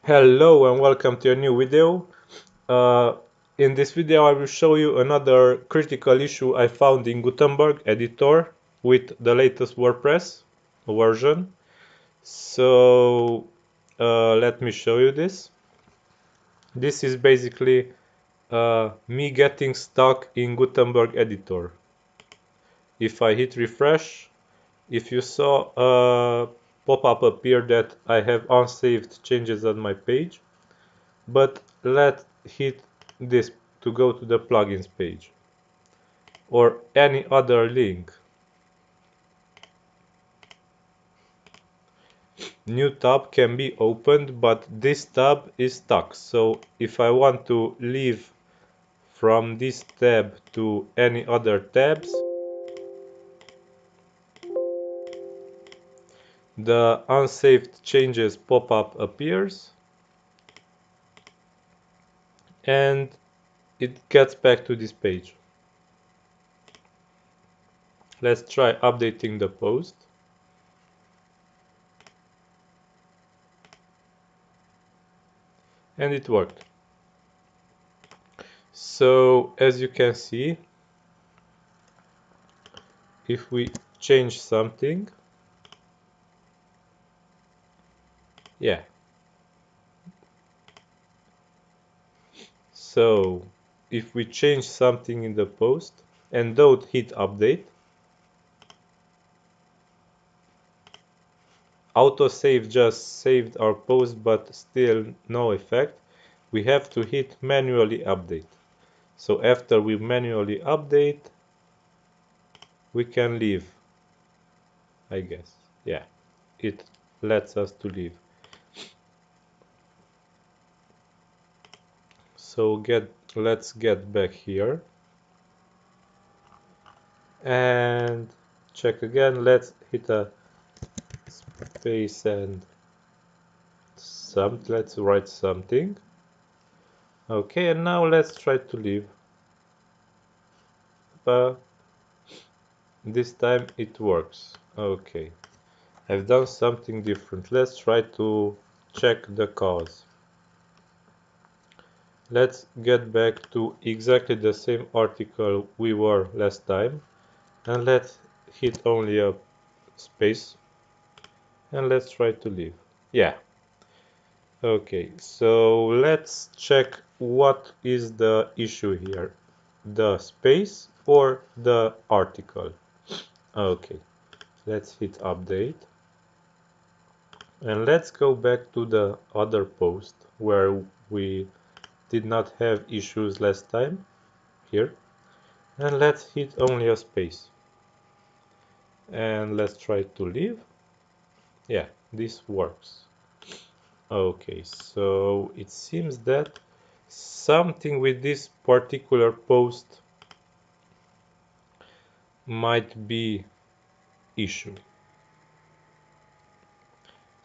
Hello and welcome to a new video. Uh, in this video I will show you another critical issue I found in Gutenberg editor with the latest WordPress version. So let me show you this. This is basically me getting stuck in Gutenberg editor. If I hit refresh, if you saw a pop-up appear that I have unsaved changes on my page, but let's hit this to go to the plugins page or any other link. New tab can be opened, but this tab is stuck. So if I want to leave from this tab to any other tabs, the unsaved changes pop-up appears and it gets back to this page. Let's try updating the post. And it worked. So as you can see, if we change something, yeah. So if we change something in the post and don't hit update, autosave just saved our post but still no effect. We have to hit manually update. So after we manually update, we can leave, I guess. Yeah, it lets us to leave. So let's get back here and check again. Let's hit a space and let's write something. Okay, and now let's try to leave. This time it works. Okay, I've done something different. Let's try to check the cause. Let's get back to exactly the same article we were last time, and let's hit only a space and let's try to leave. Yeah. Okay, so let's check what is the issue here, the space or the article. Okay, let's hit update and let's go back to the other post where we did not have issues last time, here, and let's hit only a space and let's try to leave. Yeah, this works. Okay, so it seems that something with this particular post might be issue.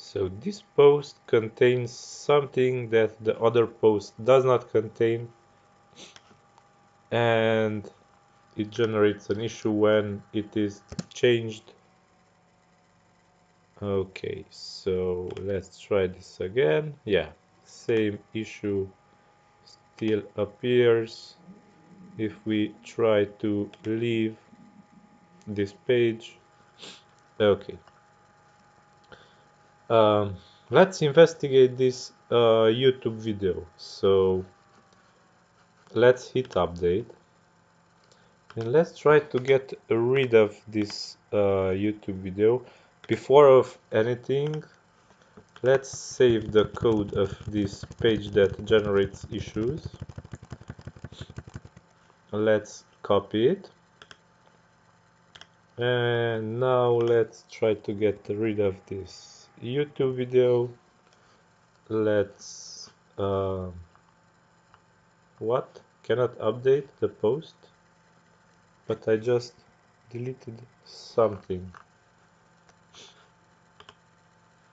So this post contains something that the other post does not contain, and it generates an issue when it is changed. Okay, so let's try this again. Yeah, same issue still appears if we try to leave this page. Okay, let's investigate this YouTube video. So let's hit update and let's try to get rid of this YouTube video. Before of anything, let's save the code of this page that generates issues. Let's copy it. And now let's try to get rid of this YouTube video. Let's what? Cannot update the post? But I just deleted something.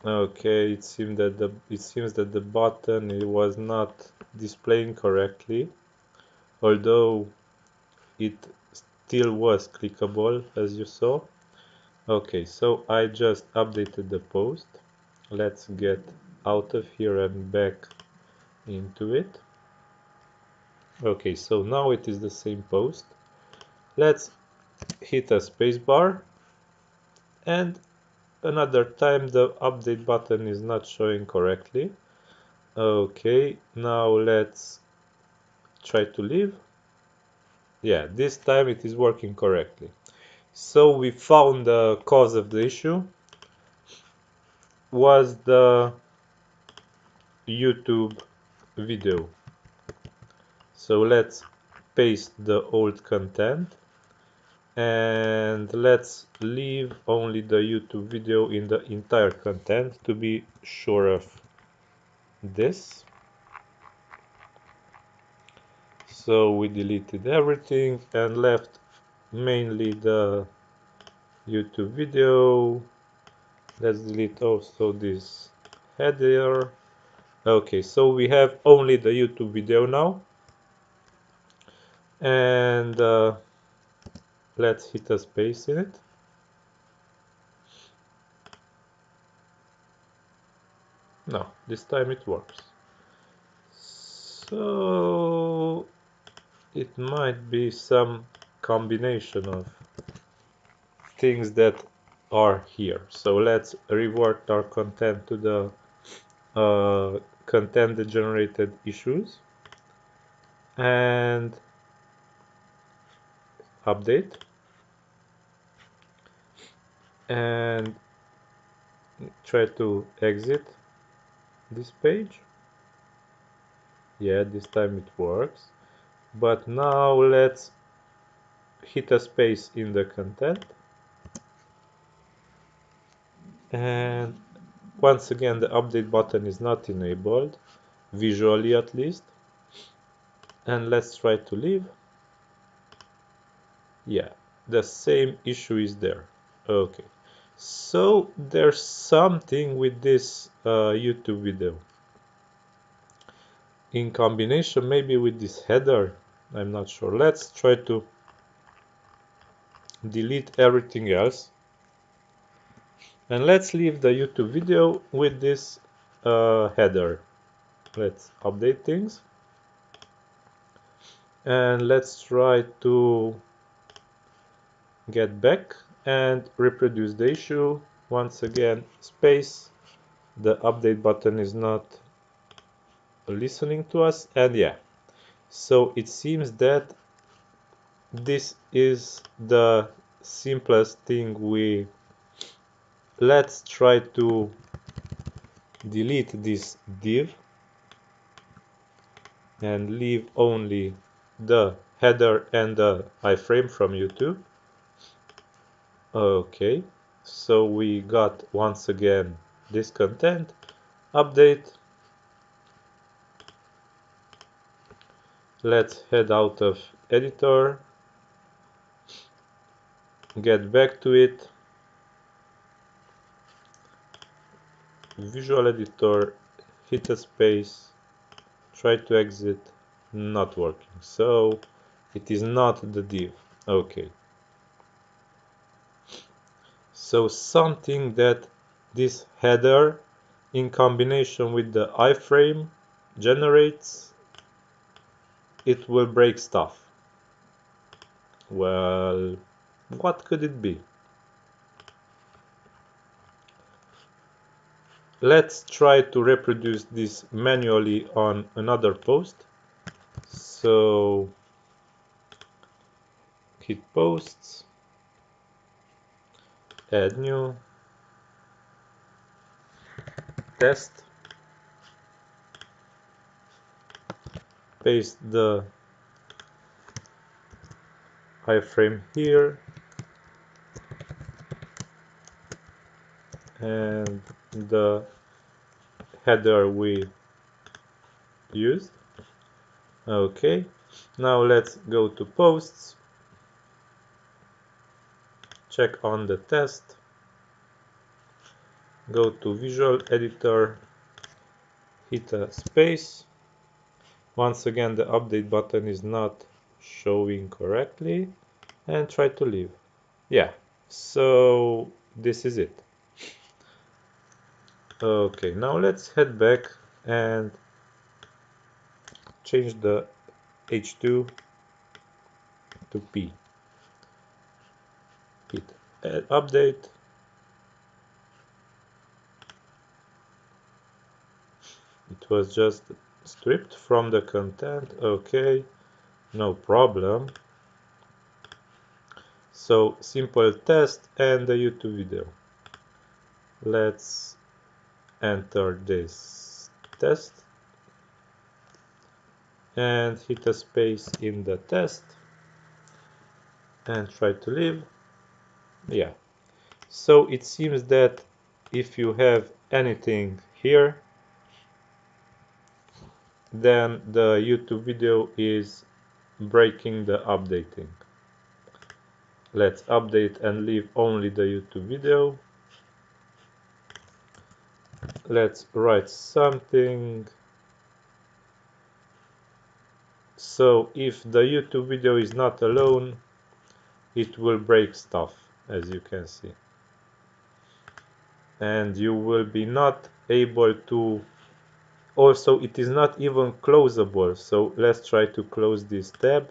Okay, it seems that the button it was not displaying correctly, although it still was clickable as you saw. Okay, so I just updated the post. Let's get out of here and back into it. Okay, so now it is the same post. Let's hit a spacebar, and another time the update button is not showing correctly. Okay, now let's try to leave. Yeah, this time it is working correctly. So we found the cause of the issue was the YouTube video. So let's paste the old content and let's leave only the YouTube video in the entire content to be sure of this. So we deleted everything and left mainly the YouTube video. Let's delete also this header. Okay, so we have only the YouTube video now, and let's hit a space in it. No, this time it works. So it might be some combination of things that are here. So let's revert our content to the content generated issues and update and try to exit this page. Yeah, this time it works. But now let's hit a space in the content. And once again, the update button is not enabled, visually at least. And let's try to leave. Yeah, the same issue is there. Okay, so there's something with this YouTube video. In combination maybe with this header, I'm not sure. Let's try to delete everything else. And let's leave the YouTube video with this header. Let's update things. And let's try to get back and reproduce the issue. Once again, space. The update button is not listening to us. And yeah, so it seems that this is the simplest thing let's try to delete this div and leave only the header and the iframe from YouTube. Okay, so we got once again this content. Update. Let's head out of editor, get back to it, visual editor, hit a space, try to exit, not working. So it is not the div. Okay. So something that this header in combination with the iframe generates, it will break stuff. Well, what could it be? Let's try to reproduce this manually on another post. So hit posts, add new, test, paste the iframe here and the header we used. Okay, now let's go to posts, check on the test, go to visual editor, hit a space. Once again the update button is not showing correctly and try to leave. Yeah, so this is it. Okay, now let's head back and change the H2 to P. Hit update. It was just stripped from the content. Okay, no problem. So simple test and the YouTube video. Let's enter this test and hit a space in the test and try to leave. Yeah. So it seems that if you have anything here, then the YouTube video is breaking the updating. Let's update and leave only the YouTube video. Let's write something. So if the YouTube video is not alone, it will break stuff, as you can see. And you will be not able to, also it is not even closable. So let's try to close this tab.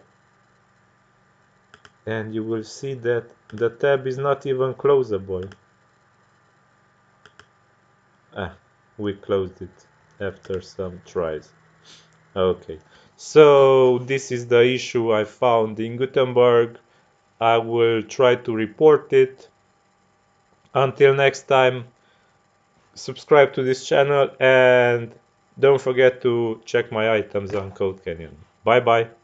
And you will see that the tab is not even closable. We closed it after some tries. Okay, so this is the issue I found in Gutenberg. I will try to report it. Until next time, subscribe to this channel and don't forget to check my items on Code Canyon. Bye bye.